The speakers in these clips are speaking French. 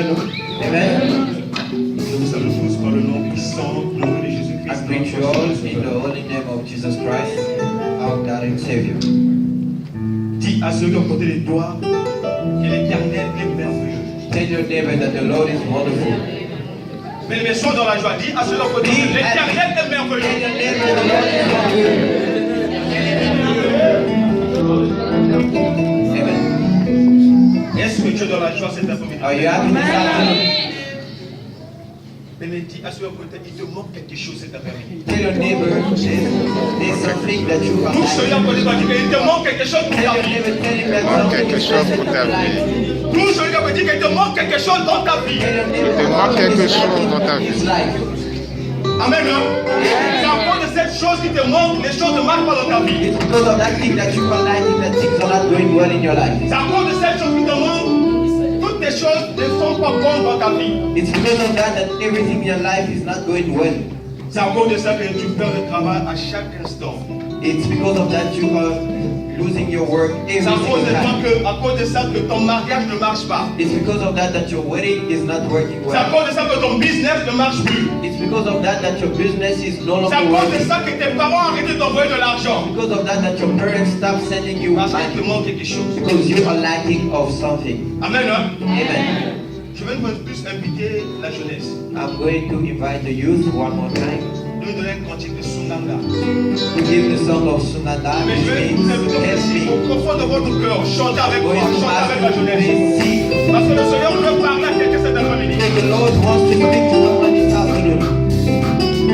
Amen. Je vous salue tous par le nom puissant, glorieux de Jésus-Christ. I greet you all in the holy name of Jesus Christ, our God and Savior. Dis à ceux qui ont porté les doigts que l'Éternel est merveilleux. Tell your neighbor that the Lord is wonderful. Mais les sois dans la joie. Dis à ceux qui ont porté l'Éternel est merveilleux. Tell your neighbor the Lord is wonderful. Amen. Est-ce que tu es dans la joie cet après-midi? Are you happy this afternoon? Mais dis à ceux qui ont porté, il te manque quelque chose cet après-midi. Tell your neighbor there's something that you are Tous ceux qui ont porté, il te manque quelque chose pour Tell ta your vie. neighbor, tell him that something quelque is chose missing pour in ta your vie. life. Tous ceux qui ont dit qu'il te manque quelque chose dans ta vie. Tell your neighbor Il te that manque something quelque is chose lacking dans ta in his vie. life. Amen. Hein? C'est à cause de cette chose qui te manque, les choses ne marchent pas dans ta vie. It's because of that thing that you are lacking that things are not going well in your life. C'est à cause de cette chose qui te manque, toutes les choses ne sont pas bonnes dans ta vie. It's because of that that everything in your life is not going well. C'est à cause de ça que tu perds le travail à chaque instant. It's because of that you are losing your work every C'est à cause single time. à cause de ça que ton mariage ne marche pas. It's because of that that your wedding is not working C'est à well. cause de ça que ton business ne marche plus. It's because of that that your business is no C'est à longer cause de working. ça que tes parents arrêtent de t'envoyer de l'argent. Because of that that your parents stop sending you Parce qu'il te money. manque quelque chose. Because you are lacking of something. Amen. Hein? Amen. Je vais une fois de plus inviter la jeunesse. I'm going to invite the youth one more time De nous donner un cantique de Sunganga. to give the song of Sunanda, Mais je vais which vous means inviter help aussi me. au profond de votre cœur. Chantez avec moi, Going to chantez ask avec la you jeunesse. to sing. Parce que le Seigneur veut parler à quelqu'un cet après-midi. The Lord wants to speak to someone this afternoon.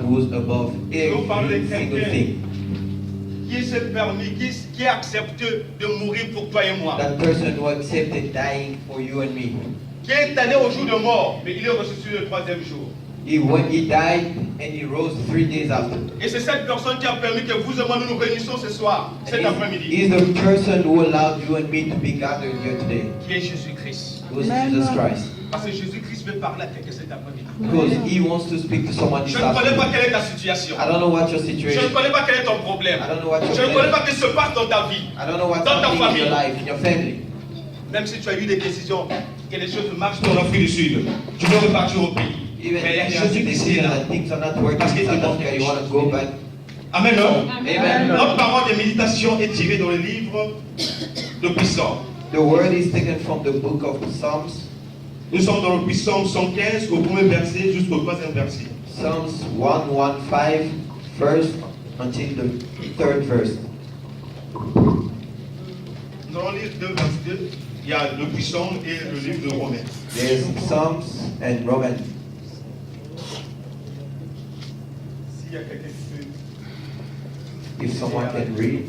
who's above Nous parlons de every single quelqu'un thing. qui s'est permis, qui a accepté de mourir pour toi et moi. That person who accepted dying for you and me. Qui est allé au jour de mort, mais il est ressuscité le troisième jour. When he died and he rose 3 days after. Et c'est cette personne qui a permis que vous et moi nous nous réunissions ce soir, cet après-midi. He's the person who allowed you and me to be gathered here today. Qui est Jésus-Christ. Who is Jesus Christ. Parce que Jésus-Christ veut parler à quelqu'un cet après-midi. Because he wants to speak to someone this Je ne connais afternoon. pas quelle est ta situation. I don't know what your Je ne situation. connais pas quel est ton problème. I don't know what your Je ne connais plan. pas ce qui se passe dans ta vie. I don't know what's Dans ta happening in your famille. life, in your family. Même si tu as eu des décisions, que les choses marchent dans l'Afrique du Sud, tu veux repartir au pays. Even Mais il y a if you have to Jésus-Christ decision là. that things are not working Parce in qu'il South te manque Africa, quelque you want chose. to go back. Amen. Amen. Notre parole de méditation est tirée dans le livre de Psaume. The word is taken from the book of Psalms. Nous sommes dans le Psaume 115, au premier verset jusqu'au troisième verset. Psalms 115, first until the third verse. Nous allons lire deux versets. Il y a le Psaume et le livre de Romains. There's Psalms and Romans. S'il y a quelqu'un qui peut. If someone can read,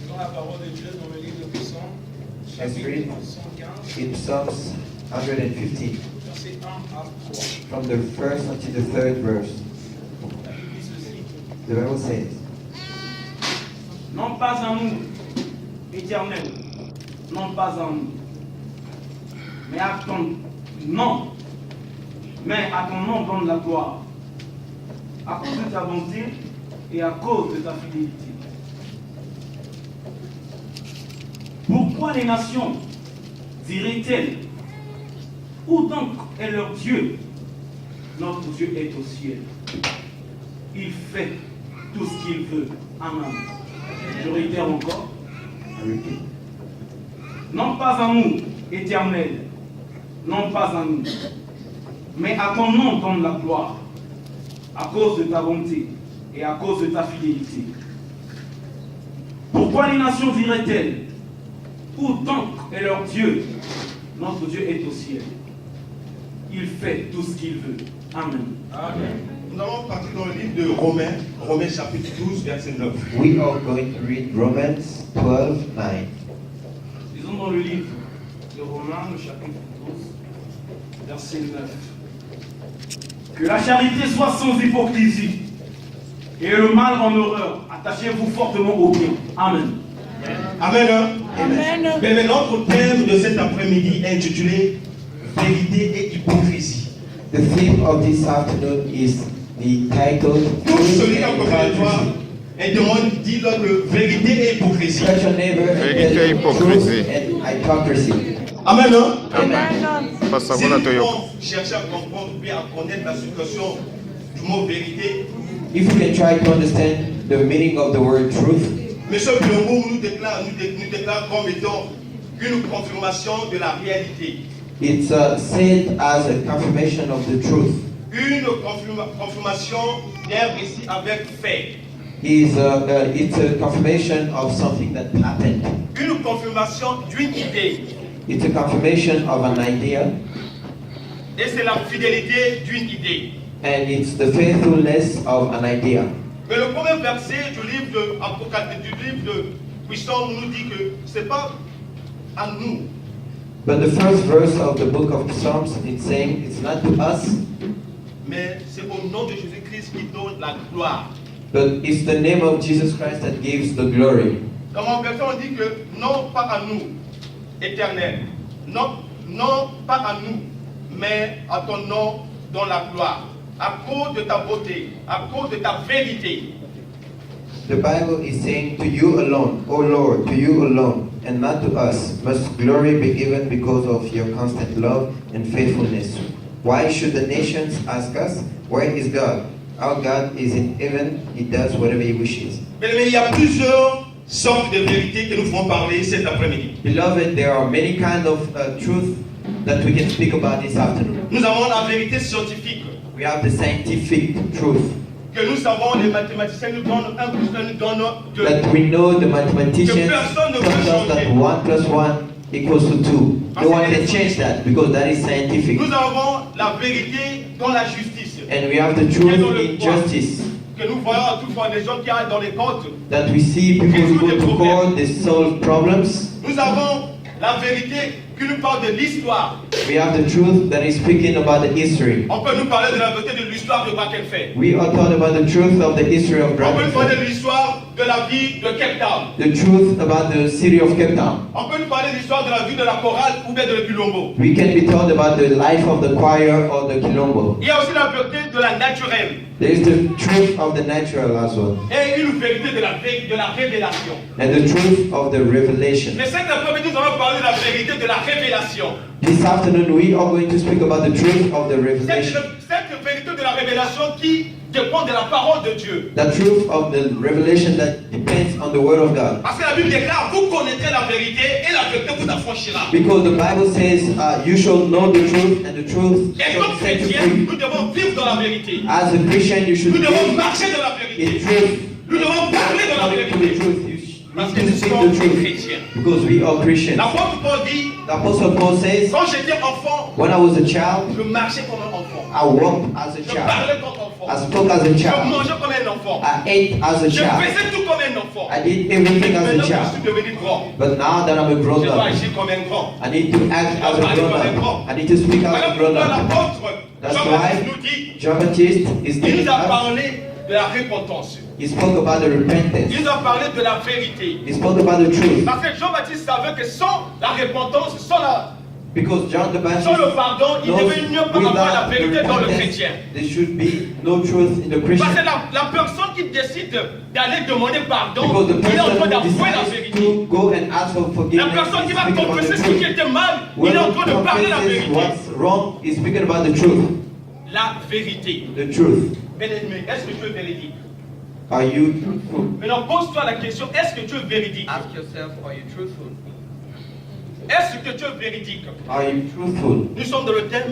Dans la parole de Dieu dans le livre de Psaume, Let's chapitre read. 115, in Psalms 115, verset 1 à 3. from the first until the third verse, La Bible dit ceci. the Bible says, Non pas à nous, Éternel, non pas à nous, mais à ton nom, mais à ton nom donne la gloire, à cause de ta bonté et à cause de ta fidélité. Pourquoi les nations diraient-elles, où donc est leur Dieu? Notre Dieu est au ciel. Il fait tout ce qu'il veut. Amen. Je réitère encore. I repeat, Non pas à nous, Éternel, non pas à nous, mais à ton nom donne la gloire, à cause de ta bonté et à cause de ta fidélité. Pourquoi les nations diraient-elles, où donc est leur Dieu? Notre Dieu est au ciel. Il fait tout ce qu'il veut. Amen. Nous allons partir dans le livre de Romains, Romains chapitre 12, verset 9. we are going to read Romans 12, 9. Lisons dans le livre de Romains, le chapitre 12, verset 9. Que la charité soit sans hypocrisie et le mal en horreur. Attachez-vous fortement au bien. Amen. Amen. Hein? Amen. Mais notre thème de cet après-midi est intitulé Vérité et hypocrisie. The theme of this afternoon is the title Tout Truth celui qui a and côté de toi Hypocrisy. et demande, dis-leur que vérité et hypocrisie. Touch your neighbor and Vérité tell et hypocrisie. truth and hypocrisy. Amen. Hein? Amen. Passa Si bola nous toyo. pouvons chercher à comprendre, bien à connaître la situation du mot vérité, If you can try to understand the meaning of the word truth, M. Bilongo nous déclare comme étant une confirmation de la réalité. it's said as a confirmation of the truth. Une confirmation d'un récit avec fait. It's a confirmation of something that happened. Une confirmation d'une idée. It's a confirmation of an idea, Et c'est la fidélité d'une idée. and it's the faithfulness of an idea. Mais le premier verset du livre de Apocalypse, du livre de Puissance nous dit que c'est pas à nous, But the first verse of the book of Psalms, it's saying it's not to us, mais c'est au nom de Jésus-Christ qui donne la gloire. but it's the name of Jesus Christ that gives the glory. Dans mon verset, on dit que non pas à nous, Éternel, non, non pas à nous, mais à ton nom dans la gloire, à cause de ta beauté, à cause de ta vérité. The Bible is saying, to you alone, O Lord, to you alone, and not to us, must glory be given because of your constant love and faithfulness. Why should the nations ask us, where is God? Our God is in heaven, He does whatever He wishes. Mais il y a plusieurs sortes de vérités que nous ferons parler cet après-midi. Beloved, there are many kinds of truth that we can speak about this afternoon. Nous avons la vérité scientifique, We have the scientific truth, que nous savons, les mathématiciens nous donnent 1 plus 1 nous donnent 2. that we know the mathematicians tell us that 1 plus 1 equals to 2. No one can change that because that is scientific. Nous avons la vérité dans la justice. And we have the truth in justice. Que nous voyons toutefois des gens qui arrivent dans les côtes. That we see people who go to court, they solve problems. Nous avons la vérité qui nous parle de l'histoire. We have the truth that is speaking about the history. On peut nous parler de la vérité de l'histoire de Brackenfell. We are talking about the truth of the history of On peut nous parler Brackenfell. de l'histoire de la vie de Cape Town. The truth about the city of Cape Town. On peut nous parler de l'histoire de la vie de la chorale ou bien de l'Epilombo. We can be told about the life of the choir or the Quilombo. Il y a aussi la vérité de la naturelle There is the truth of the natural as well. et une vérité de la révélation. And the truth of the revelation. Mais cet après-midi, nous allons parler de la vérité de la révélation. This afternoon we are going to speak about the truth of the revelation. Cette vérité de la révélation qui dépend de la parole de Dieu. The truth of the revelation that depends on the word of God. Parce que la Bible déclare, vous connaîtrez la vérité et la vérité vous affranchira. Because the Bible says, you shall know the truth and the truth Et shall comme set you chrétiens, free. nous devons vivre dans la vérité. As a Christian, you should Nous devons live marcher dans la in vérité. truth. Nous devons parler de la According to the vérité. truth. You Parce que need to nous speak sommes the des truth. chrétiens. Because we are Christians. L'apôtre Paul dit, The Apostle Paul says, quand j'étais enfant, when I was a child, je marchais comme un enfant. I walked as a Je child. parlais comme un enfant. I spoke as a Je child. mangeais comme un enfant. I ate as a Je child. faisais tout comme un enfant. I did everything as a Maintenant que je child. suis devenu grand, But now that I'm a je grown dois up, agir comme un grand. I need to act as a grown up. I need to speak as Voilà a grown pourquoi up. l'apôtre That's Jean-Baptiste why nous dit, John Baptist is il telling nous a us, parlé de la repentance. he spoke about the repentance. Il nous a parlé de la vérité. He spoke about the truth. Parce que Jean-Baptiste savait que sans la repentance, Because John the Baptist sans le pardon, il knows devait mieux pas avoir la without the vérité dans le repentance, chrétien. there should be no truth in the Parce Christian. que la personne qui décide d'aller demander pardon, Because the il est en train person d'avouer la decides vérité. to go and ask for La forgiveness personne qui is va speaking about confesser the ce qui truth. était mal, il When est en train de parler la confesses vérité. what's wrong, is speaking about the truth. La vérité. The truth. Bien-aimé, est-ce que tu es véridique? Are you truthful? Maintenant, pose-toi la question, est-ce que tu es véridique? Ask yourself, are you truthful? Est-ce que tu es véridique? Are you truthful? Nous sommes dans le thème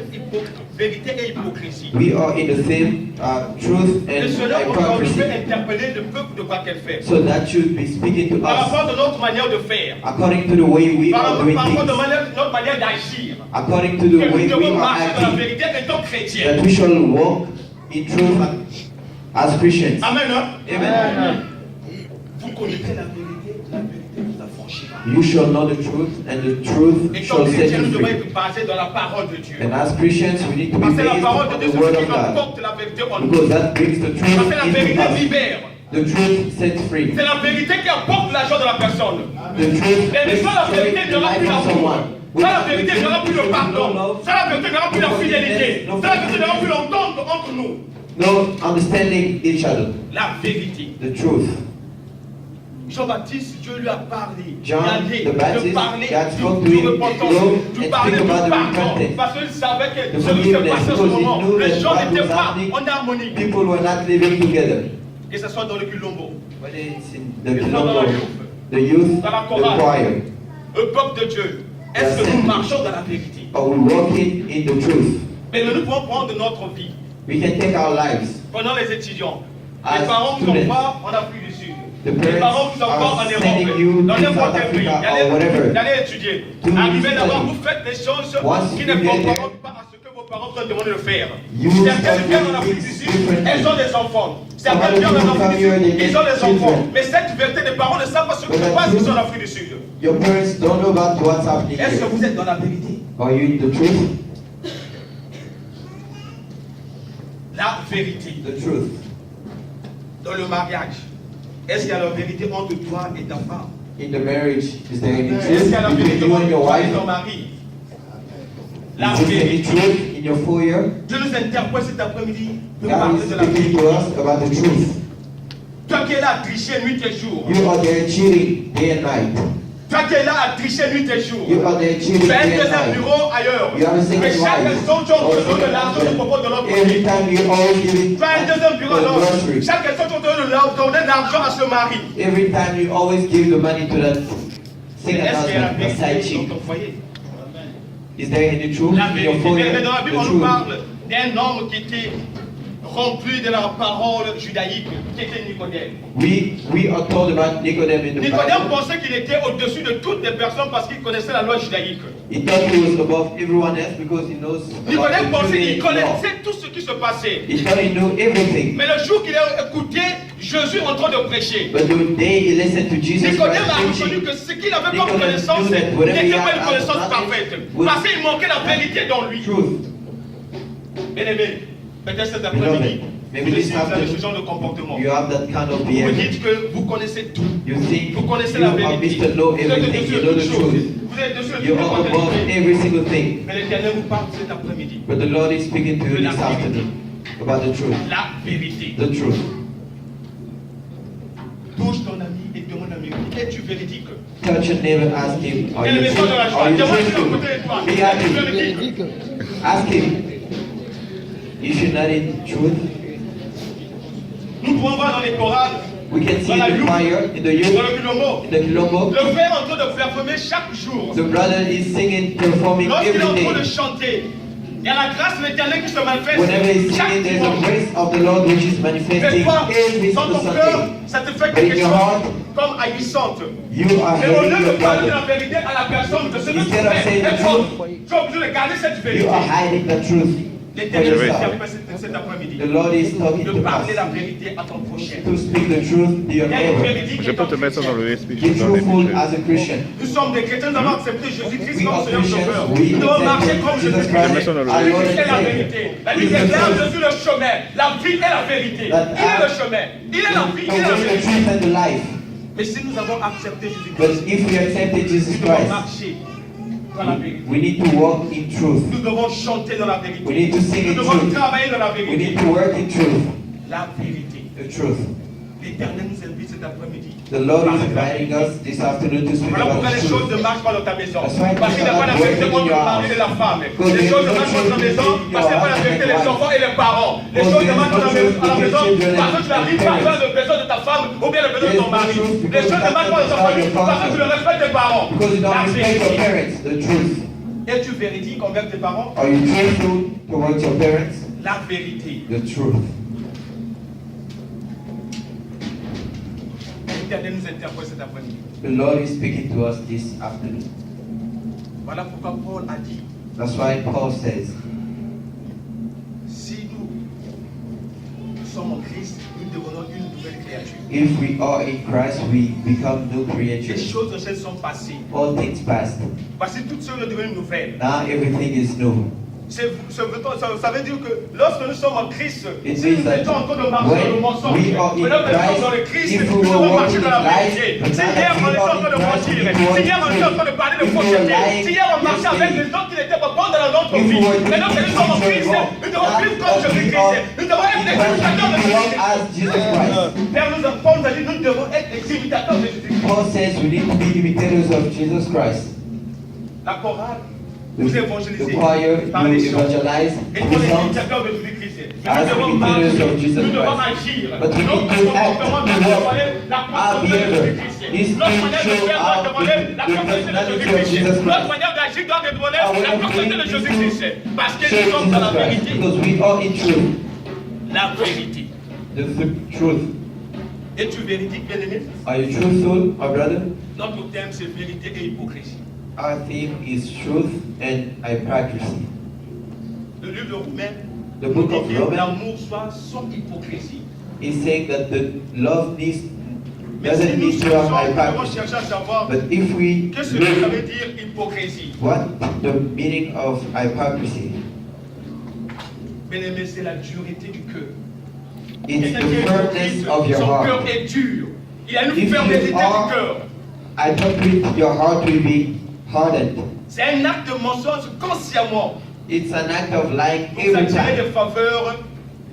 vérité et hypocrisie. We are in the same truth Et and cela aujourd'hui hypocrisy. peut interpeller le peuple de Brackenfell. So that should be speaking to Par us rapport à notre manière de faire, according to the way we par are rapport doing à things, notre manière d'agir, according to que the nous way we devons are marcher dans la acting, vérité étant chrétiens. that we shall walk in truth as Christians. Amen. Hein? Amen. Vous connaîtrez la vérité vous affranchira. You shall know the truth, and the truth Et shall comme set chrétiens, nous you devons free. être basés dans la parole de Dieu. And as Christians, we need to be Parce que la based parole on de the Dieu, c'est word ce qui of God, apporte la vérité en nous. because that brings the Parce que la truth vérité into us. libère. The truth sets free. C'est la vérité qui apporte la joie de la personne. The truth Et sans la vérité, il n'y aura plus life of l'amour. someone. Sans la vérité, il n'y aura plus le pardon. Sans la vérité, il n'y aura plus la fidélité. Sans la vérité, il n'y aura plus l'entente entre nous. No understanding each other. La vérité. The truth. Jean-Baptiste, Dieu lui a parlé. John Il the a Baptist, de parler God spoke to du him, repentance, go du and parler speak du about the pardon. repentance. Parce qu'il savait que The ce qui se forgiveness, passait en ce because he moment, knew les that gens what n'étaient was pas happening, en harmonie. people were not living together. Que ce soit dans le Quilombo, Whether it's in the It's not Quilombo, our youth. the youth, Dans la the chorale. choir, le peuple de Dieu, est-ce que nous marchons dans la vérité? are we walking in the truth? Mais nous pouvons prendre notre vie. We can take our lives. Pendant les étudiants, As les parents qui students. sont pas en Afrique du Sud, The les parents qui sont parents pas en are Europe, sending you dans to n'importe South quel pays, Africa or whatever. d'aller étudier. To Arrivez study. d'abord, vous faites des choses Once qui you ne get there, correspondent pas à ce que vos parents vous ont demandé de faire. You Certaines viennent en start Afrique du doing Sud, different elles ont des enfants. Certaines viennent en Afrique du Sud, ils ont des enfants. Mais cette vérité, les parents ne savent pas ce qui se passe ici en Afrique du Sud. Your parents don't know about what's happening Est-ce que here. vous êtes dans la vérité? Are you in the truth? La vérité. The truth. Dans le mariage, est-ce qu'il y a la vérité entre toi et ta femme? In the marriage, is there any Est-ce qu'il truth y a la between vérité you entre and your toi et wife? ton mari? La Is there any vérité. truth in your foyer? Dieu nous interpelle cet après-midi de God parler is de la speaking vérité. to us about the truth. Toi qui es là à tricher nuit et jour. You are there cheating day and night. Toi qui es là à tricher nuit et jour. You are there cheating Tu as un day and deuxième night. bureau ailleurs. You have a second Mais chaque wife. fois que tu te donnes de l'argent, tu proposes de l'autre Every côté. time you always give it Tu as un deuxième bureau the alors. grocery. Chaque fois que tu donnes de l'argent à ce mari. Every time you always give the money to that second Est-ce qu'il y a la husband, the side vérité chick. dans ton foyer? Is there any truth La in your vérité. foyer? Mais dans la Bible, on The nous truth. parle d'un homme qui était rempli de la parole judaïque, qui était Nicodème. We are told about Nicodemus in the Nicodème Bible. pensait qu'il était au-dessus de toutes les personnes parce qu'il connaissait la loi judaïque. He thought he was above everyone else because he knows about Nicodème the pensait qu'il Judaic law. connaissait tout ce qui qui se passait. He thought he knew everything. Mais le jour qu'il a écouté Jésus en train de prêcher, But the day he listened to Jesus Nicodème Christ a reconnu preaching, que ce qu'il avait comme Nicodemus connaissance knew that whatever n'était he pas had une as connaissance knowledge parfaite. was Parce qu'il manquait la vérité dans lui. truth. Bien-aimé, peut-être cet après-midi, Maybe vous this aussi, vous avez ce afternoon, genre de comportement. you have that kind of Vous behavior. dites que vous connaissez tout. You think Vous connaissez you la are vérité. Mr. Know Vous êtes everything, dessus you de know toutes the choses. truth. Vous êtes dessus de You're toutes all above les every single thing. Mais l'Éternel vous parle cet après-midi. But the Lord is speaking to you this afternoon about the truth. La vérité. The truth. Touche ton ami et demande à lui, es-tu véridique? Touch your neighbor, ask him, are Et le you message de la truthful? joie, Are you demande à truthful? côté de toi, Be es-tu happy. véridique? Ask him. If you're not in truth, Nous pouvons voir dans les chorales, we can see dans la in the youth, choir, in the dans youth, le Quilombo, in the Kilombo, le frère en train de performer chaque jour. the brother is singing, performing Lorsqu'il est en every train de day. chanter, il y a la grâce de l'Éternel qui se manifeste Whenever he's chaque singing, there's the dimanche. grace of the Lord which is Mais manifesting toi, every dans single ton cœur, Sunday. ça te fait But in quelque your chose heart, comme haïssante. you are Et au lieu hating your de parler de la brother. vérité à la personne, de ce que tu Instead of saying fais, the tu es obligé de garder cette You vérité. are hiding the truth for L'Éternel vous yourself. appelle cet après-midi The Lord is talking de to parler us la vérité à ton prochain. to speak the truth to your Il y a une neighbor. vérité qui Je est peux en te mettre ça dans le Christ. speech. Be truthful as a Christian. Nous sommes des chrétiens, nous avons accepté Jésus-Christ We comme are Seigneur Christians. Sauveur. We Nous devons marcher accept comme Jesus Jésus-Christ. Christ, Christ, our Jésus Lord est and la Savior. vérité. La He Bible is the déclare truth. Jésus le chemin. La vie est la vérité. That Il est le chemin. Il est la vie. The Il est la way, the vérité. truth, and the life. Mais si nous avons accepté Jésus-Christ, But if we accepted Jesus nous devons Christ, marcher dans la vérité. we need to walk in truth. Nous devons chanter dans la vérité. We need to sing Nous in devons truth. travailler dans la We vérité. need to work in truth. La vérité. The truth. L'Éternel nous invite cet après-midi. The Lord is inviting us this afternoon to speak Voilà about pourquoi the les choses truth. ne marchent pas dans ta maison. That's why Parce qu'il n'y a pas la vérité entre le mari et la femme. Les choses ne marchent pas dans ta maison parce qu'il n'y a pas la vérité des enfants et les parents. Les choses ne marchent pas à la maison parce que tu n'arrives pas à faire le besoin de ta femme ou bien le besoin de ton mari. Les choses ne marchent pas dans ta famille parce que tu ne respectes tes parents. Because you don't La respect your vérité. parents. The truth. Es-tu véridique envers tes parents? Are you truthful towards your parents? La vérité. The truth. L'Éternel nous interpelle cet après-midi. The Lord is speaking to us this afternoon. Voilà pourquoi Paul a dit, That's why Paul says, si nous sommes en Christ, nous devenons une nouvelle créature. if we are in Christ, we become new Les creatures. choses anciennes sont passées. All things past. Voici toutes choses devenues nouvelles. Now everything is new. Ça veut dire que lorsque nous sommes en Christ, It si means nous that étions en train de marcher dans le when mensonge, we are in maintenant que nous sommes dans le Christ, Christ, if nous we were devons marcher walking dans la in life, vérité. but Si now hier that on we était en are train de in Christ, mentir, we si want hier on était en train de parler de if we fausseté, were lying, si hier on marchait avec yesterday, des gens qui n'étaient pas bons dans notre if we vie, were maintenant que nous sommes en Christ, nous devons vivre comme Jésus-Christ. Nous devons être des imitateurs de we walk Jésus-Christ. as Jesus Christ. Père, Paul nous a dit, nous devons être des imitateurs de Jésus-Christ. Paul says we need to be imitators of Jesus Christ. La chorale, The, vous the évangélisez choir, par les you chants. evangelize Et the pour les songs. imitateurs de Jésus-Christ, As nous devons imitators marcher, of Jesus nous devons Christ. agir. But we need Notre to act, comportement to doit walk. demander la Our constance de behavior Jésus-Christ. is Notre manière de to faire show doit demander out la the constance de personality of Jésus-Christ. Jesus Notre Christ. manière d'agir doit demander Our la way of constance de doing Jésus-Christ. Parce que Show nous sommes dans la Jesus Christ, vérité. because we are in truth. La vérité. The truth. Es-tu véridique, bien-aimé? Are you truthful, my brother? Notre thème, c'est vérité et hypocrisie. Our theme is truth and hypocrisy. Le livre de Romains The book of dit que Romans l'amour soit sans hypocrisie. is saying that the love Mais si doesn't nous need to have devons hypocrisy. chercher à savoir But if we qu'est-ce que ça look veut dire hypocrisie, what the meaning of hypocrisy, bien-aimé, c'est la dureté du cœur. it's Quelqu'un the qui est firmness hypocrite, of your son cœur heart. est dur. Il a une If fermeté you du are- cœur. Hypocrite, your heart will be hardened. C'est un acte de mensonge consciemment It's an act of lying pour every s'attirer time des faveurs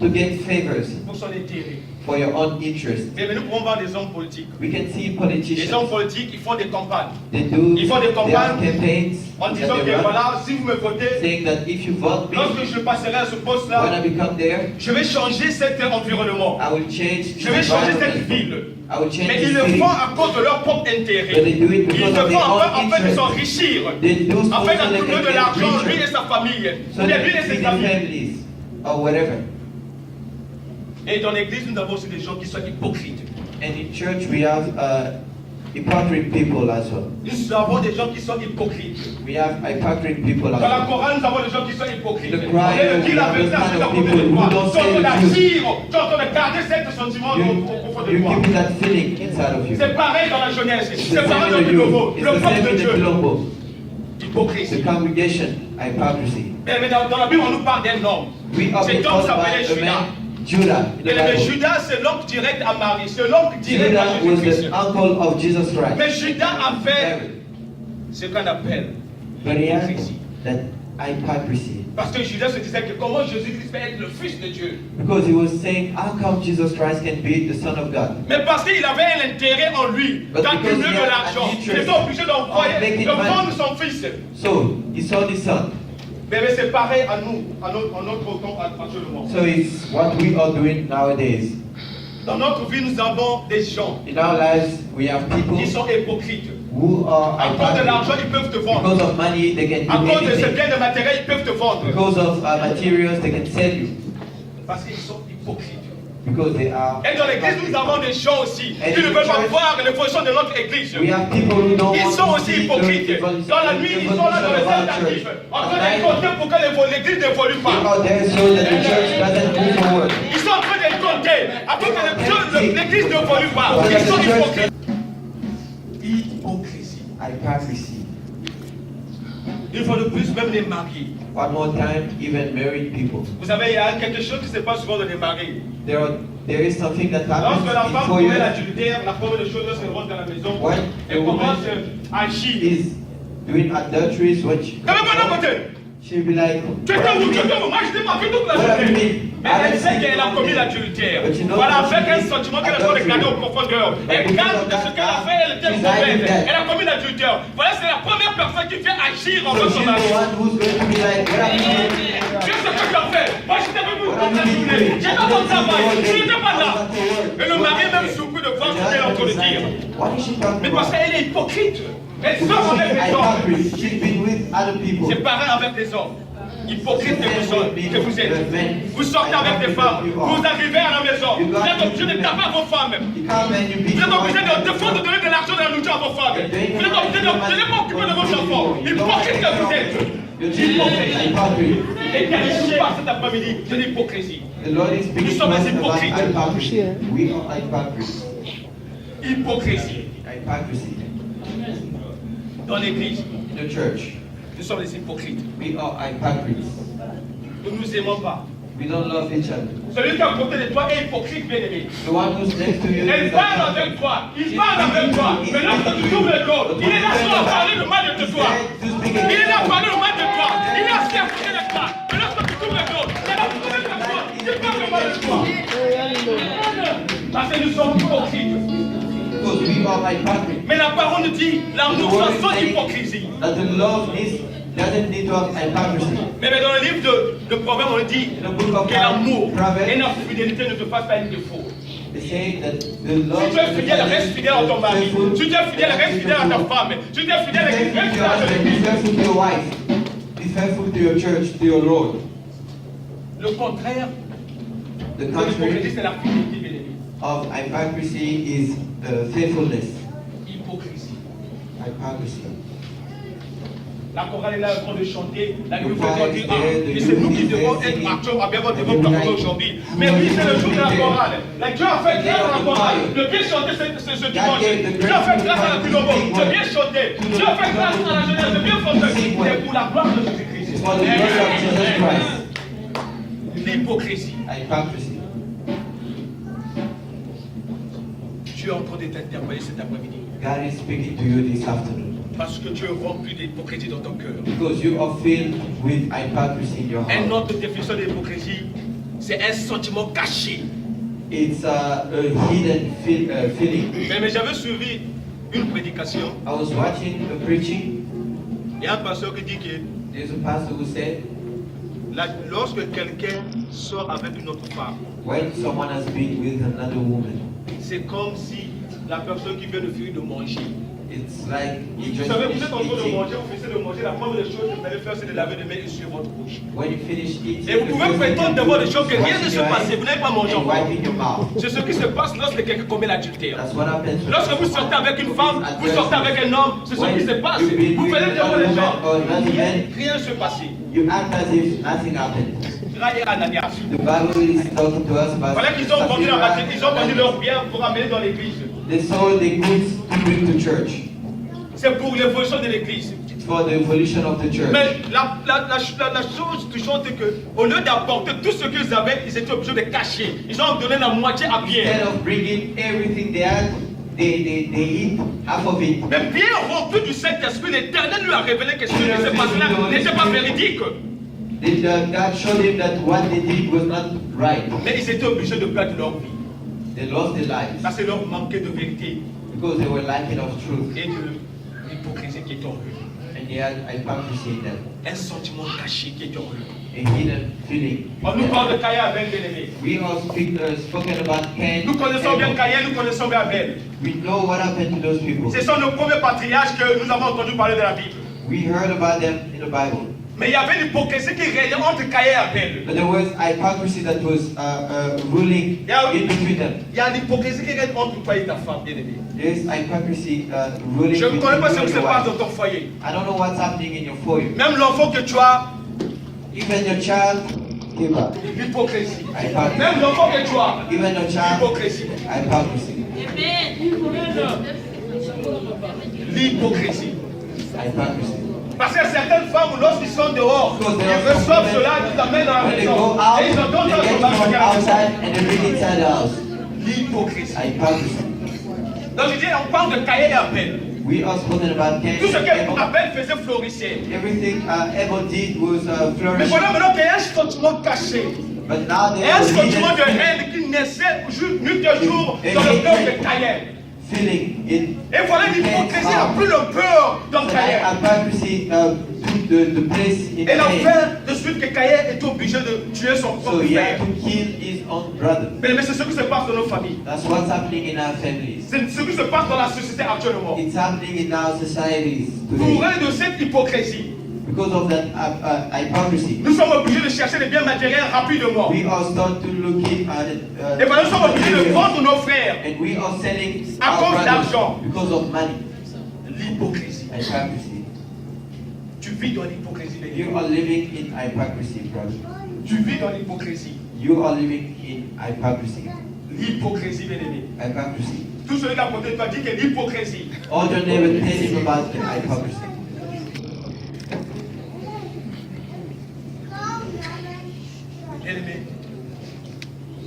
to get favors pour son intérêt. for your own interest. Mais nous pouvons voir des hommes politiques. We can see Les politicians, hommes politiques, ils font des campagnes they do Ils font des their campagnes campaigns en that disant they que run, voilà, si vous me votez, saying that if you vote me, lorsque je passerai à ce when poste-là, I become there, je vais changer cet environnement. I will change Je vais changer cette environment. ville. I will change Mais the ils le city. font à cause de leur propre intérêt. But they do it Ils because le of their font own en fait de interest. s'enrichir. They do so Afin that they d'accumuler de can l'argent, get lui et richer, sa famille. so Ou bien that lui et they ses feed amis. their families or whatever. Et dans l'église, nous avons aussi des gens qui sont hypocrites. And in church we have hypocrite people as well. Nous avons des gens qui sont hypocrites. We have hypocrite people as Dans la well. chorale, nous avons des gens qui sont hypocrites. The On choir, vient de dire la we have vérité those à kind la of côté people de who toi. don't Tu es en say train the d'agir, tu es en train de garder ce sentiment au fond de You toi. keep that feeling inside of you. C'est pareil dans la jeunesse. It's C'est the pareil same dans in le you. nouveau. It's Le the peuple same de in the Dieu. global. The Hypocrisie. congregation, hypocrisy. Mais dans la Bible, on nous parle d'un homme. We are Cet being homme called s'appelait by a Judas. man, Judah, in the Et le Bible. Judas, c'est l'oncle direct à Marie. C'est l'oncle direct à Judah was Jésus-Christ. the uncle of Jesus Christ. Mais Judas avait Mary. ce qu'on appelle But he had l'hypocrisie. that hypocrisy. Parce que Judas se disait que comment Jésus-Christ peut être le Fils de Dieu. Because he was saying, how come Jesus Christ can be the Son of God? Mais parce qu'il avait un intérêt en lui But d'accumuler because he de had l'argent. an Il interest était obligé d'envoyer, of making de money. vendre son fils. So he sold his son. Mais c'est pareil à nous, à notre temps actuellement. So it's what we are doing nowadays. Dans notre vie, nous avons des gens In our lives, we have people qui sont hypocrites. who are À cause de l'argent, hypocrites. ils peuvent te vendre. Because of money, they can À do cause de ce anything. bien de matériel, ils peuvent te vendre. Because of materials, they can sell you. Parce qu'ils sont hypocrites. Because they are. Et dans l'église, nous avons des gens aussi qui ne veulent pas voir l'évolution de notre église. We have people who don't Ils want sont to aussi see hypocrites. the evolution Dans la nuit, ils sont là dans les of our tentatives, church. en train At de night, compter pour que l'église n'évolue they pas. are there so that the church doesn't move forward. Ils sont en train de compter afin que l'église n'évolue pas. Ils sont hypocrites. Hypocrisie. Hypocrisy. Une fois de plus, même les mariés. One more time, even married people. Vous savez, il y a quelque chose qui se passe souvent dans les mariés. There is something that happens Lorsque la femme before commet you l'adultère, la première des choses, lorsqu'elle rentre dans la maison, When elle the commence woman à agir. is doing adulteries when she Quand même, d'un côté, she'll be like, tu étais où, tu étais où? Moi, je t'ai pas vu toute la What have you journée. been? Mais elle sait qu'elle a commis l'adultère. But you know Voilà, that avec un she sentiment qu'elle a besoin de garder au profondeur. Elle garde de ce qu'elle a fait, elle était She's mauvaise. hiding that. Elle a commis l'adultère. Voilà, c'est la première personne qui fait agir en so son she's mari. the one who's going to be like, what have you been? Tu sais ce que tu as fait? Moi, je t'ai vu toute la journée. J'étais à ton travail. Tu n'étais pas là. Et le mari est même surpris de voir ce qu'elle est en train de dire. What is she talking Mais parce about? qu'elle est hypocrite. Elle Because sort avec she's les hommes. hypocrite. She's been with other people. C'est pareil avec les hommes. Hypocrite que vous êtes. Vous sortez avec des femmes. Vous arrivez à la maison. Vous êtes obligé de taper à vos femmes. You can't man, you beat Vous êtes your obligé wife. de donner de l'argent de la nourriture à vos femmes. Vous êtes obligé de ne pas occuper de vos enfants. Hypocrite que vous êtes. You're hypocrite. Et qu'elle ne pas cet après-midi de l'hypocrisie. The Lord is speaking Nous to sommes us des about hypocrites. hypocrisy. We are hypocrites. Hypocrisie. Hypocrisy. Dans l'église, In the church, nous sommes des hypocrites. we are hypocrites. Nous ne nous aimons pas. We don't love each other. Celui qui est à côté de toi est hypocrite, bien aimé. The one who's next to you Elle is parle hypocrite. avec toi, il parle avec toi, mais lorsque tu ouvres le dos, il est là pour parler le mal de toi. Il est là pour parler le mal de toi. Il est assis à côté de toi, mais lorsque tu ouvres le dos, il est là pour parler de toi. Il parle le mal de toi. Parce que nous sommes hypocrites. Because we are hypocrites. Mais la parole nous dit, l'amour soit sans hypocrisie. That the love doesn't need to have hypocrisy. Mais dans le livre de Proverbes, on dit In the book of que l'amour Proverbs, et la fidélité ne te fassent pas un défaut. they say that the love. Si tu es fidèle, reste fidèle à ton mari. Si tu es fidèle, reste fidèle à ta femme. Si tu es fidèle, Be reste faithful to fidèle your à ton husband, be église. faithful to your wife, be faithful to your church, to your Lord. Le contraire The de l'hypocrisie, contrary c'est la fidélité, bien aimé. of hypocrisy is faithfulness. Hypocrisie. Hypocrisy. La chorale est là en train de chanter. La Le nouvelle choir dit, est ah, there, mais the c'est nous qui youth is devons there être singing. acteurs, à bien devons performer aujourd'hui. Mais oui, c'est le jour de la chorale. La Dieu a fait grâce à la chorale. De bien chanter ce dimanche. Dieu a fait grâce à la Tulobo. De bien chanter. Dieu a fait grâce à la jeunesse. De bien chanter. C'est pour la gloire de Jésus-Christ. It's for the glory of Jesus Christ. L'hypocrisie. Hypocrisy. Dieu est en train de t'interpeller cet après-midi. God is speaking to you this afternoon. Parce que tu es rempli d'hypocrisie dans ton cœur. Because you are filled with hypocrisy in your Une heart. autre définition de l'hypocrisie, c'est un sentiment caché. It's a hidden feeling. Mais j'avais suivi une prédication. I was watching a preaching. Il y a un pasteur qui dit que There's a pastor who said, lorsque quelqu'un sort avec une autre femme, when someone has been with another woman, c'est comme si la personne qui vient de finir de manger It's like you Vous just savez, vous finish êtes en train de eating. manger, vous finissez de manger, la première des choses que vous allez faire, c'est de laver les mains et sur votre bouche. When you finish eating, Et vous pouvez prétendre devant les choses que rien ne se passe, vous n'avez pas mangé and encore. wiping your mouth. C'est ce qui se passe lorsque quelqu'un commet l'adultère. That's what happens. Lorsque vous sortez avec une femme, vous sortez avec un homme, c'est ce qui se passe. Vous venez devant les gens, rien ne se passe. You act as if nothing happened. Raïe Ananias. The Bible is talking to us about Voilà qu'ils ont vendu la Sapphira. matière, ils ont vendu leurs biens pour amener dans l'église. They sold the goods to bring to church. C'est pour l'évolution de l'église. It's for the evolution of the church. Mais la chose touchante est qu'au lieu d'apporter tout ce qu'ils avaient, ils étaient obligés de cacher. Ils ont donné la moitié à Pierre. Instead of bringing everything they had, they eat half of it. Mais Pierre, rempli du Saint-Esprit, l'Éternel lui a révélé que ce qui s'est passé là n'était pas véridique. God showed him that what they did was not right. Mais ils étaient obligés de perdre leur vie. They lost their lives Parce que leur manquait de vérité because they were lacking of truth. et de l'hypocrisie qui est en eux. And they had hypocrisy in them. Un sentiment caché qui est en eux. A hidden feeling. On nous parle de Caïn Abel, bien-aimé. We all spoken about Cain. Nous connaissons bien and Caïn, nous connaissons bien Abel. We know what happened to those people. Ce sont nos premiers patriarches que nous avons entendu parler de la Bible. We heard about them in the Bible. Mais il y avait l'hypocrisie qui régnait entre Caïn et Abel. But there was hypocrisy that was ruling in between them. Il y a l'hypocrisie qui règne entre toi et ta femme, bien-aimé. There's hypocrisy ruling Je ne between connais pas ce you qui and se your passe wife. dans ton foyer. I don't know what's happening in your foyer. Même l'enfant que tu as, Even your child, give up. l'hypocrisie. Hypocrisy. Même l'enfant que tu as, Even your child, l'hypocrisie. hypocrisy. L'hypocrisie. Hypocrisy. Parce que certaines femmes, lorsqu'ils sont dehors, Because ils there are reçoivent some cela, ils l'amènent dans la When they maison. go out, Et ils en donnent they dans get le mari from à la maison. outside and they bring inside the house. L'hypocrisie. Hypocrisy. Donc je dis, on parle de Caïn et Abel. We are spoken about Cain. Tout ce and Abel. qu'Abel faisait florissait. Everything Abel did was Mais flourishing. voilà maintenant qu'il y a un sentiment caché. But now Et there un is a sentiment de hidden haine qui naissait nuit et jour dans le cœur de Caïn. feeling in. Et voilà l'hypocrisie a pris le peur dans So Caïn. hypocrisy took the place in Et l'en Cain. fait de suite que Caïn est obligé de tuer son So propre he had frère. to kill his own brother. Mais c'est ce qui se passe dans nos familles. That's what's happening in our families. C'est ce qui se passe dans la société actuellement. It's happening in our societies Pour today. de cette hypocrisie, Because of that hypocrisy. nous sommes obligés de chercher des biens matériels rapidement. We are start to looking at Et voilà, nous sommes obligés de vendre nos frères. and we are selling À our cause brothers d'argent. because of money. L'hypocrisie. Hypocrisy. Tu vis dans l'hypocrisie, les You gars. are living in hypocrisy, brother. Tu vis dans l'hypocrisie. You are living in hypocrisy. L'hypocrisie, bien aimé. Hypocrisy. Tout celui qui a côté de toi dit que l'hypocrisie. All your neighbor tell him about the hypocrisy. Bien aimé.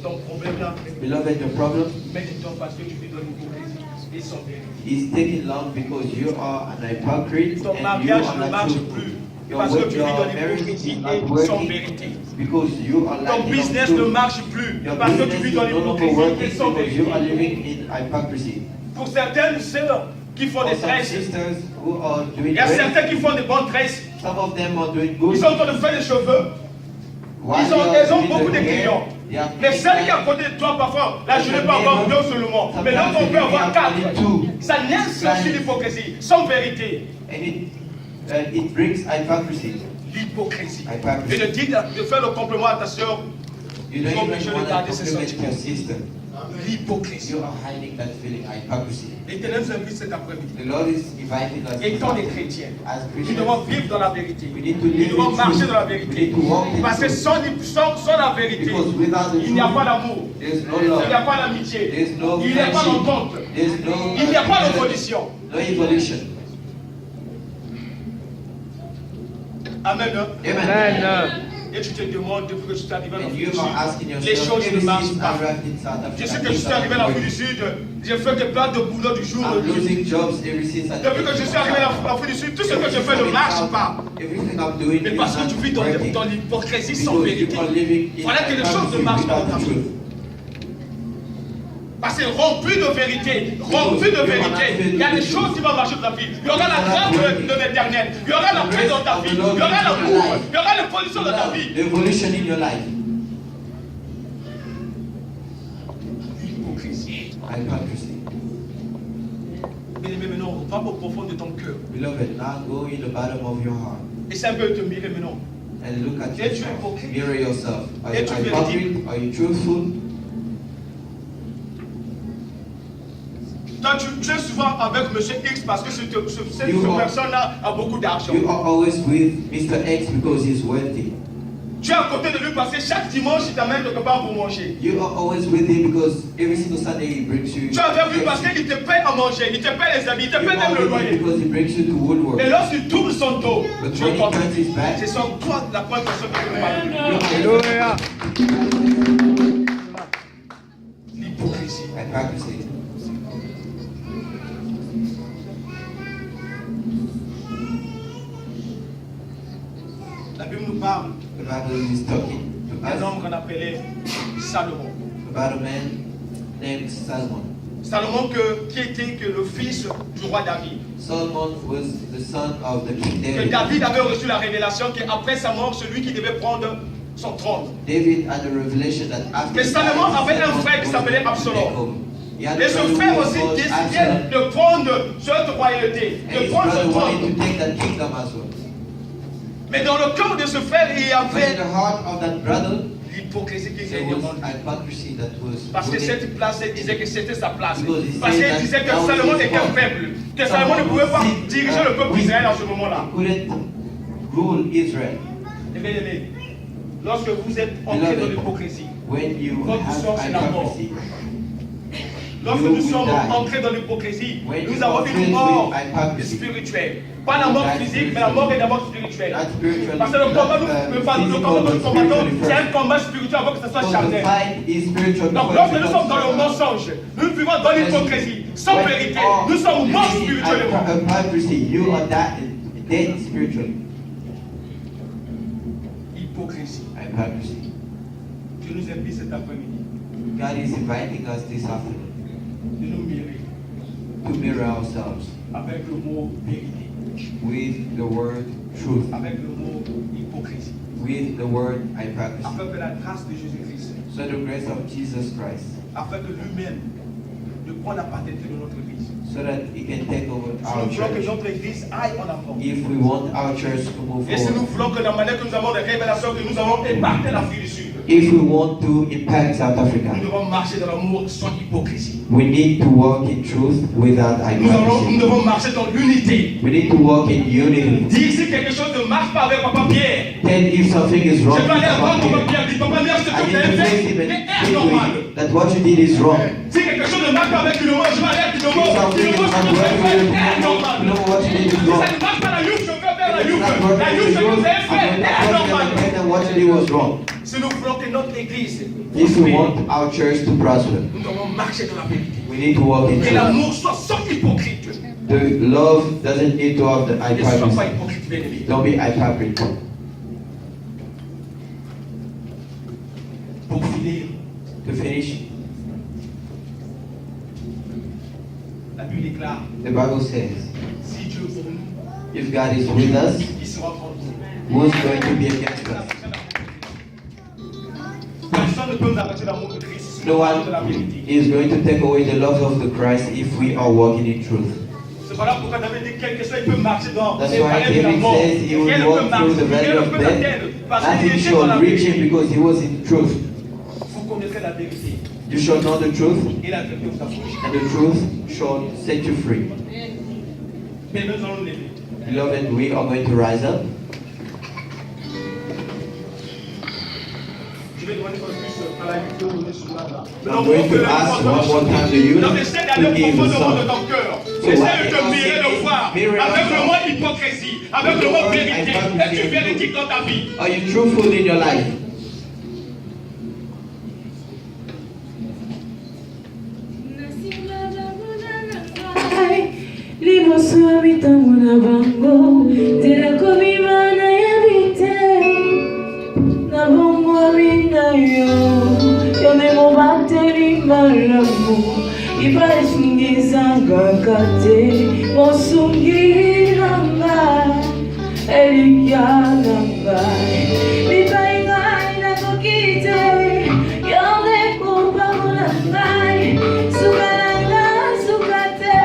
Ton problème là, Beloved, your problem mets du temps parce que tu vis dans l'hypocrisie. Et sans vérité. is taking long because you are an hypocrite Ton and you mariage are ne not marche truthful. plus. Your Parce que work, tu vis your dans marriage l'hypocrisie is et not sans working vérité. because you are Ton lacking of business ne truth. marche plus Your parce que tu business vis is dans no longer l'hypocrisie working et sans because you are vérité. living in hypocrisy. Pour certaines sœurs qui font For des some tresses, sisters who are doing il y a great, certains qui font des bonnes tresses. some of them are doing Ils good. sont en train de faire des cheveux. While Elles ont they are beaucoup de doing the hair, clients. they are Mais celle qui est à making côté de toi, parfois, là, je ne peux pas avoir deux seulement. Mais l'autre, on peut avoir quatre. Ça naisse aussi l'hypocrisie, sans vérité. and it brings hypocrisy. L'hypocrisie. Hypocrisy. Et de dire, de faire le compliment à ta soeur, You don't Comme even je want l'ai to gardé, c'est compliment sentiment. your sister. l'hypocrisie. You are hiding that feeling, hypocrisy. L'Éternel nous invite cet après-midi. The Lord is inviting us. Étant des chrétiens, As nous Christians, devons vivre dans la vérité. we need to Nous live devons in marcher truth. dans la We vérité. need to walk in Parce que truth. sans la vérité, Because without the il n'y a pas truth, d'amour. there's no Il n'y a love. pas d'amitié. There's no Il n'y a pas friendship. d'entente. There's no Il n'y a pas d'évolution. no evolution. Amen. hein? Amen. Et tu te demandes depuis que tu es arrivé en And Afrique you du are asking Sud, les yourself, choses ne ever marchent since I pas. arrived in South Je Africa, sais que je things suis are arrivé en not Afrique du working. Sud, j'ai fait des plans de boulot du jour au I'm jour. losing jobs ever since I Depuis que je suis arrivé en Afrique du Sud, tout ce que je fais ne marche pas. Everything I'm doing Mais is parce que tu vis not working. dans l'hypocrisie sans Because vérité. you are living in Voilà que les choses ne marchent pas dans ta hypocrisy vie. without Parce que rompu de vérité, il y a des choses qui vont marcher dans ta vie. Il y aura la grâce de l'éternel, il y aura la paix dans ta vie, il y aura l'amour, il y aura l'évolution dans ta truth. vie. The evolution in your life. L'hypocrisie. Hypocrisy. Bien aimé, maintenant on Va au profond de ton cœur. Beloved, now go in the bottom of your heart Essaie un peu de te mirer maintenant. and look at Es-tu yourself. hypocrite? Mirror yourself. Are you Es-tu hypocrite? Are you truthful? Toi, tu es souvent avec Monsieur X parce que cette You are- personne-là a beaucoup d'argent. You are always with Mr. X because he's wealthy. Tu es à côté de lui parce que chaque dimanche, il t'amène quelque part pour manger. You are always with him because every single Sunday he brings you. Tu es avec lui parce qu'il te paie à manger, il te paie les habits, il te You paie même are le with him loyer. because he brings you to Woodward. Et lorsqu'il tourne son dos, But tu when he crois turns his back, c'est son toi la première personne que tu parles. Alléluia. L'hypocrisie. Hypocrisy. La Bible nous parle The Bible is talking to d'un us homme qu'on appelait Salomon. about a man named Solomon. Salomon qui était que le fils du roi David. Solomon was the son of the King Que David. David avait reçu la révélation qu'après sa mort, celui qui devait prendre son trône. David had a revelation that after Mais Salomon avait un frère qui s'appelait Absalom. Et ce frère aussi décidait de prendre cette royauté, And de his prendre brother ce wanted trône. to take that kingdom as well. Mais dans le cœur de ce frère, il y But in avait the heart of that brother, l'hypocrisie qui there était was devant lui. hypocrisy that was Parce que within. cette place, il disait que c'était sa place. Because he Parce said qu'il that disait que that was Salomon his était fault. faible. Que Salomon ne pouvait pas diriger le peuple d'Israël en ce moment-là. Couldn't rule Israel. Et bien aimé, lorsque vous êtes entré dans l'hypocrisie, When you Quand nous sommes have sur la mort, hypocrisy, lorsque you nous will sommes die. entrés dans l'hypocrisie, When nous you avons are une filled mort with hypocrisy, spirituelle. Pas la mort die physique, mais la mort est d'abord spirituelle. Not spiritually, Parce que le combat, not, le physical, combat que nous but combattons, spiritually c'est first. un combat spirituel avant que ce soit So the charnel. fight is spiritual. Donc before lorsque it nous sommes dans le becomes mensonge, nous vivons dans l'hypocrisie, sans When vérité, you are nous sommes morts living in spirituellement. hypocrisy, you are dead spiritually. Hypocrisie. Hypocrisy. Dieu nous invite cet après-midi God is inviting us this afternoon de nous mirer to mirror ourselves avec le mot vérité, with the word truth, avec le mot hypocrisie, with the word hypocrisy. afin que la grâce de Jésus-Christ, So the grace of Jesus Christ, afin que lui-même ne prenne la paternité de notre Église. so that He can take over Si our nous voulons que church. notre Église aille en avant, If we want our church to move et si nous forward, voulons que la manière que nous avons de révélation, que nous avons impacté l'Afrique du Sud, if we want to impact South nous Africa, devons marcher dans l'amour sans hypocrisie. we need to walk in truth without Nous hypocrisy. devons marcher dans l'unité. We need to walk in unity. Dire si quelque chose ne marche pas avec Papa Pierre, Then if something is wrong je with vais aller voir Papa Papa Pierre, Pierre, dis Papa Pierre, ce que I vous need avez to face fait him est and say to normal. him that what you did is wrong. Si quelque chose ne marche pas avec une mot, je vais aller à une If mot. something Une is mot, not ce que vous avez fait working, est normal. you know what you did is Si wrong. ça ne marche pas la youth, je vais faire la If it's youth. not La working youth, with ce que you, vous avez fait I'm est not normal. working and what you did was wrong. Si nous voulons que notre Église If we prospère, want our church to prosper, nous devons marcher dans la vérité. we need to walk in Que truth. l'amour soit sans hypocrite. The love doesn't need to have the Ne sois pas hypocrisy. hypocrite, bien-aimé. Don't be hypocrite. Pour finir, To finish, la Bible déclare, the Bible says, si Dieu est pour nous, if God is with us, il sera contre nous. who's going to be against us? Personne ne peut nous arrêter l'amour de Christ si No nous marchons dans la one vérité. is going to take away the love of the Christ if we are walking in truth. C'est voilà pourquoi David dit quelque chose, il peut marcher dans That's les why vallées de la David mort. says he will Rien ne walk peut through the marcher, valley rien ne of peut death. l'atteindre, parce qu'il Nothing était dans la shall reach him vérité. because he was in truth. Vous connaîtrez la vérité, You shall know the truth, et la vérité vous affranchira. and the truth shall set you free. Mais nous allons nous lever. Beloved, we are going to rise up. Je vais demander un peu plus à la lutte de donner ce là. I'm going to ask one more time the youth Donc essaie to d'aller give the profondément de song. ton cœur. So Essaie what de I te also mirer say de is voir mirror avec le yourself. mot hypocrisie, avec le mot vérité. Es-tu véridique dans ta vie? Are you truthful in your life? Liboso mitango na bango tela komimana ya bite na bongo mina yo memo bateli malamu ipaesingizanga kate mosungi nanga eliyananga mipaingai nakokite yone kopamonangai sukalanga sukate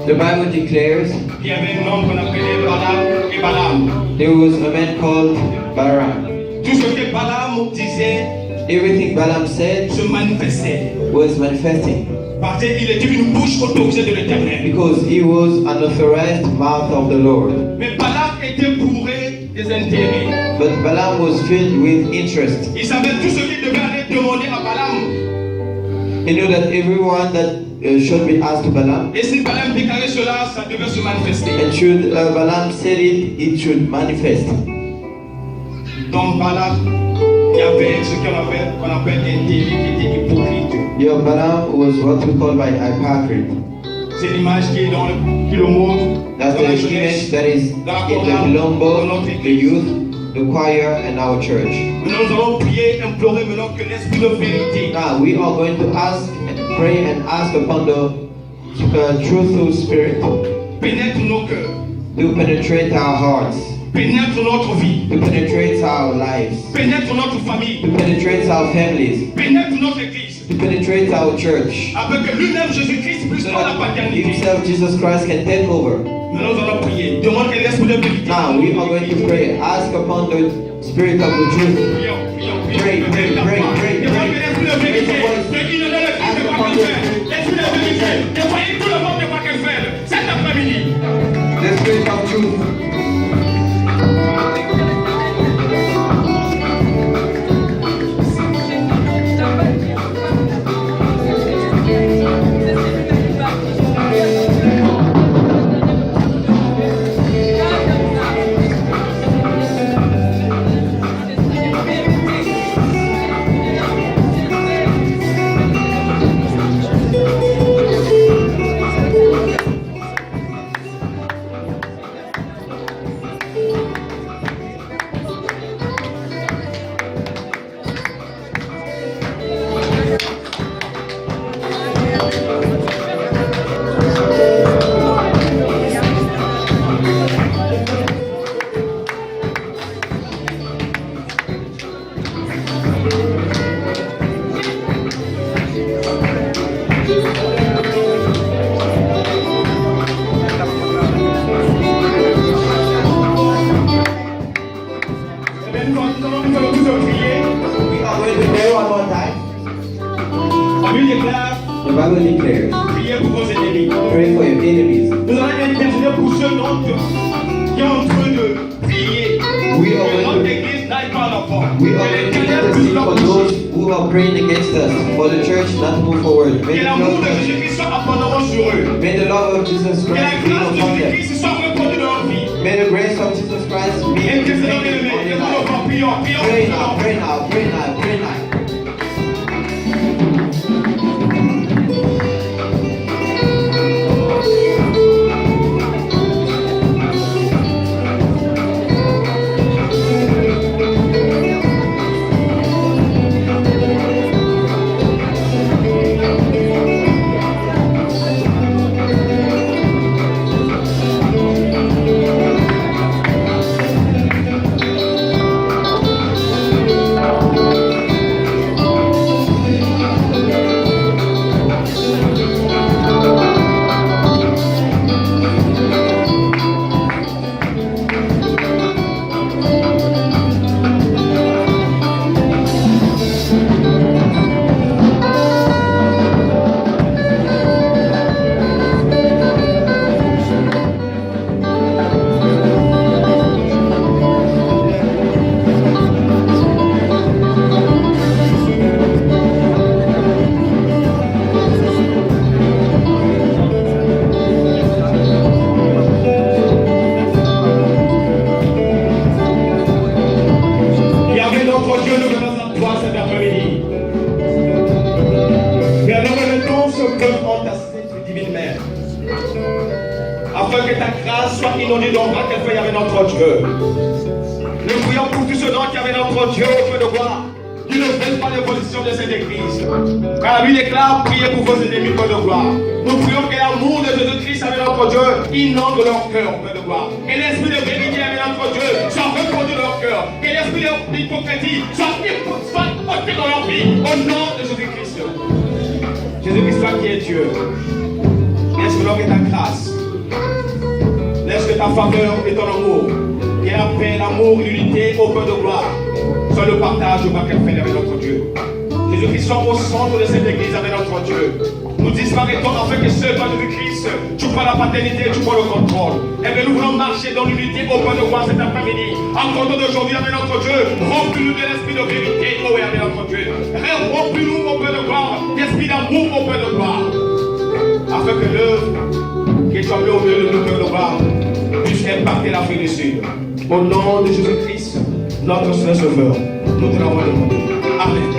The Bible declares qu'il y avait un homme qu'on appelait Balaam et Balaam. there was a man called Balaam. Tout ce que Balaam disait Everything Balaam said se manifestait. was manifesting Parce qu'il était une bouche autorisée de l'Éternel. because he was an authorized mouth of the Lord. Mais Balaam était bourré des intérêts. But Balaam was filled with interest. Il savait tout ce qu'il devait aller demander à Balaam. He knew that everyone that should be asked to Balaam, Et si Balaam déclarait cela, ça devait se manifester. and should Balaam said it, it should manifest. Dans Balaam, il y avait ce qu'on appelle un délit qui était hypocrite. Yeah, Balaam was what we call by hypocrite. C'est l'image qui est dans le mot, That's dans la the jeunesse, image that is dans la in the chorale, dans Lombo, notre the église. youth, the choir, and our church. Nous allons prier, implorer maintenant que l'esprit de vérité Now we are going to ask and pray and ask upon the truthful spirit pénètre nos cœurs, to penetrate our hearts, pénètre notre vie, to penetrate our lives, pénètre notre famille, to penetrate our families, pénètre notre église, to penetrate our church, afin que lui-même Jésus-Christ puisse so prendre la that paternité. himself, Jesus Christ, can take over. Maintenant nous allons prier. Demande que l'esprit de vérité. Now we are going to pray. Ask upon the spirit of the truth. Prions, prions, prions. Pray, pray, pray, pray, Demande que pray. l'esprit de vérité, ce qui nous donne le Christ de quoi qu'elle fait. L'esprit de vérité, de voyez tout le monde de quoi qu'elle fait. Cet après-midi. The spirit of truth. Nous allons tous prier. We are going to pray one more time. La Bible déclare, The Bible declares, priez pour vos ennemis. pray for your enemies. Nous allons intercéder pour ceux donc qui sont en train de prier. We are Que notre going to église n'aille pas en avant. We Que are going to l'Éternel puisse intercede leur for toucher. those who are praying against us, for the church not to move forward. Que l'amour de Jésus-Christ soit abondamment sur eux. May the love of Jesus Que la Christ be grâce de upon them. Jésus-Christ soit répandue dans leur vie. May the grace of Jesus Christ be Et que c'est dans les on mains. your Et nous life. allons prions, prions. Pray now, pray now, pray now, pray now. afin que ta grâce soit inondée d'ombre qu'elle feuille avec notre Dieu. Nous prions pour tous ceux qui avaient notre Dieu au feu de gloire, qui ne veulent pas l'évolution de cette église. Car la Bible déclare, priez pour vos ennemis, feu de gloire. Nous prions que l'amour de Jésus-Christ avec notre Dieu inonde leur cœur, feu de gloire. Et l'esprit de vérité avec notre Dieu soit répandu dans leur cœur. Que l'esprit d'hypocrisie soit ôté dans leur vie, au nom de Jésus-Christ. Jésus-Christ, toi qui es Dieu, laisse-nous que ta grâce ta faveur et ton amour. Et la paix, l'amour, l'unité au peu de gloire. Soit le partage de ma qu'elle fait avec notre Dieu. Jésus-Christ soit au centre de cette église avec notre Dieu. Nous disparaîtons afin que seul toi, Jésus-Christ, tu prends la paternité, tu prends le contrôle. Et bien nous voulons marcher dans l'unité au point de gloire cet après-midi. En compte d'aujourd'hui avec notre Dieu, remplis-nous de l'esprit de vérité, oh et avec notre Dieu. Remplis-nous au point de gloire, d'esprit d'amour au point de gloire. Afin que l'œuvre qui est tombée au milieu de nos cœurs de gloire puisse impacter l'Afrique du Sud. Au nom de Jésus-Christ, notre Seigneur Sauveur, nous te l'avons demandé. Amen.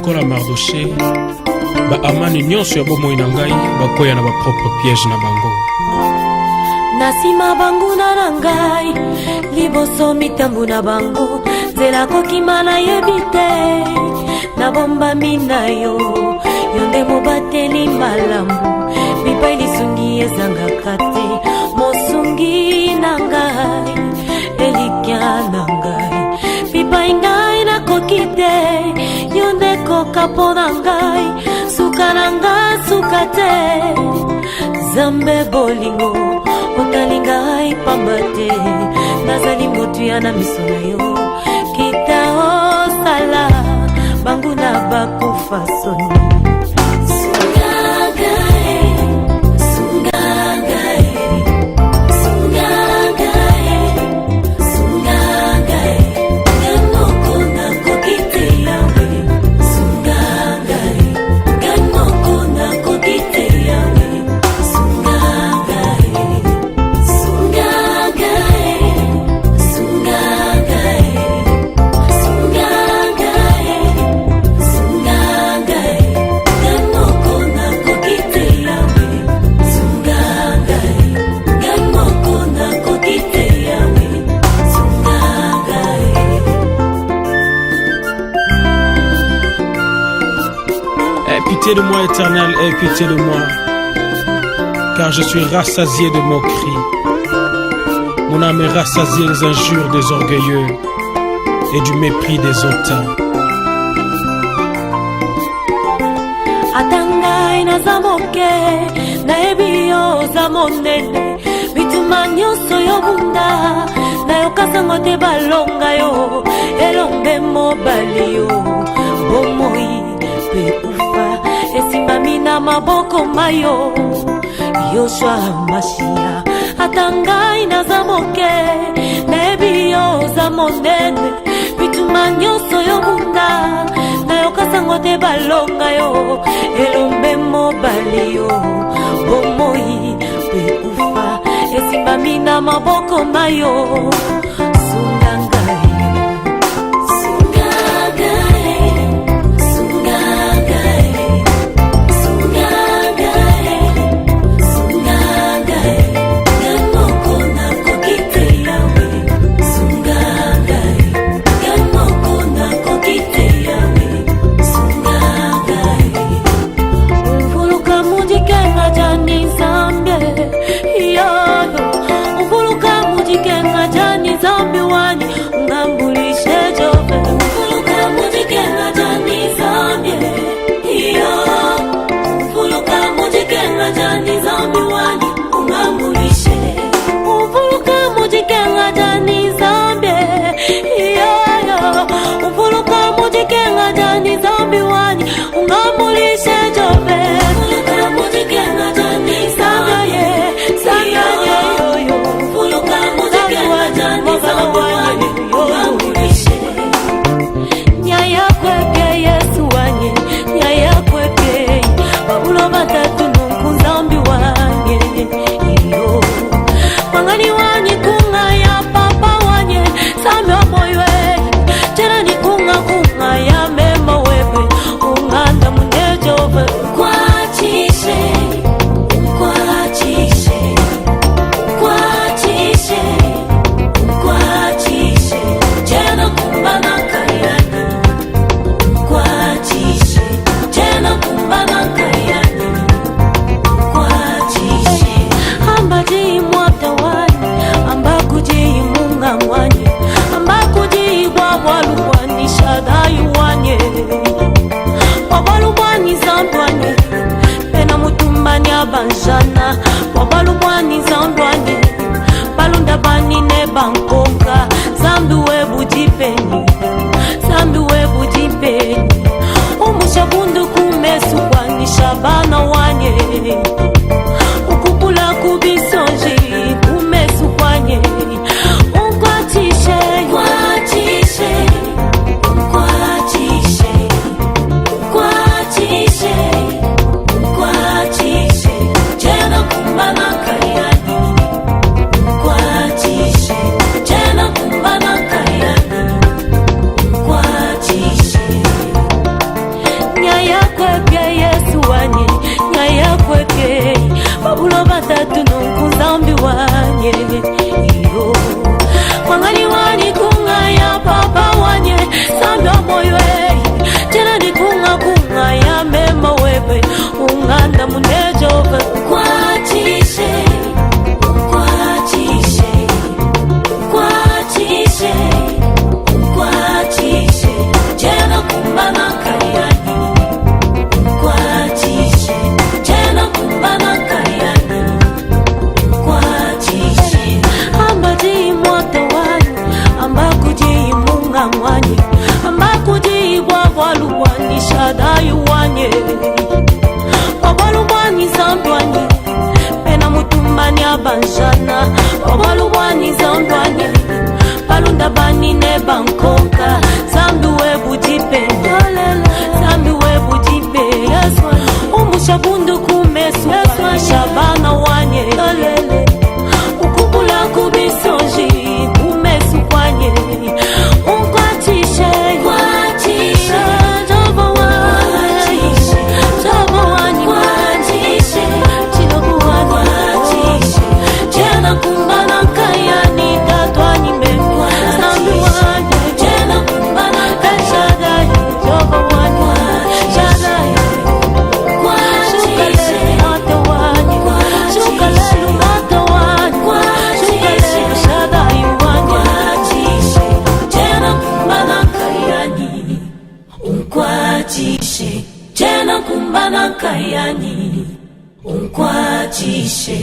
lokola Mardoché baamani nyonso ya bomoi na ngai bakoya na bapropre piège na bango. Nasima banguna na ngai liboso mitambu na bango nzela kokima na yebi te nabombami na yo nde mobateli malamu bipai lisungi ezangaka te mosungi na ngai elikya na ngai bipai ngai nakoki te yo nde koka mpo na ngai suka na ngai suka te Zambe bolingo otalinga ngai pamba te nazali motuya na miso na yo kita osala banguna bakufa soni. Pitié de moi, Éternel, aie pitié de moi, car je suis rassasié de moqueries. Mon âme est rassasiée des injures des orgueilleux et du mépris des hautains. Atangai na zamoke na ebio zamonene bituma nyonso yobunda na yokasango te balonga yo elombe mobali yo bomoi pe ufa esimami na maboko mayo Yoshua Mashia. Atangai na zamoke na ebio zamonene bituma nyonso yobunda na yokasango te balonga yo elombe mobali yo bomoi pe ufa esimami na maboko mayo Jani banjana obalubwani zambwanye balunda banine bankonka zambi webudipe zambi webudipe umushabundu kumesu shabana wanye ukubula kubisonji kumesu kwanye umkwatishe Jena kumbana kayani unkwatishe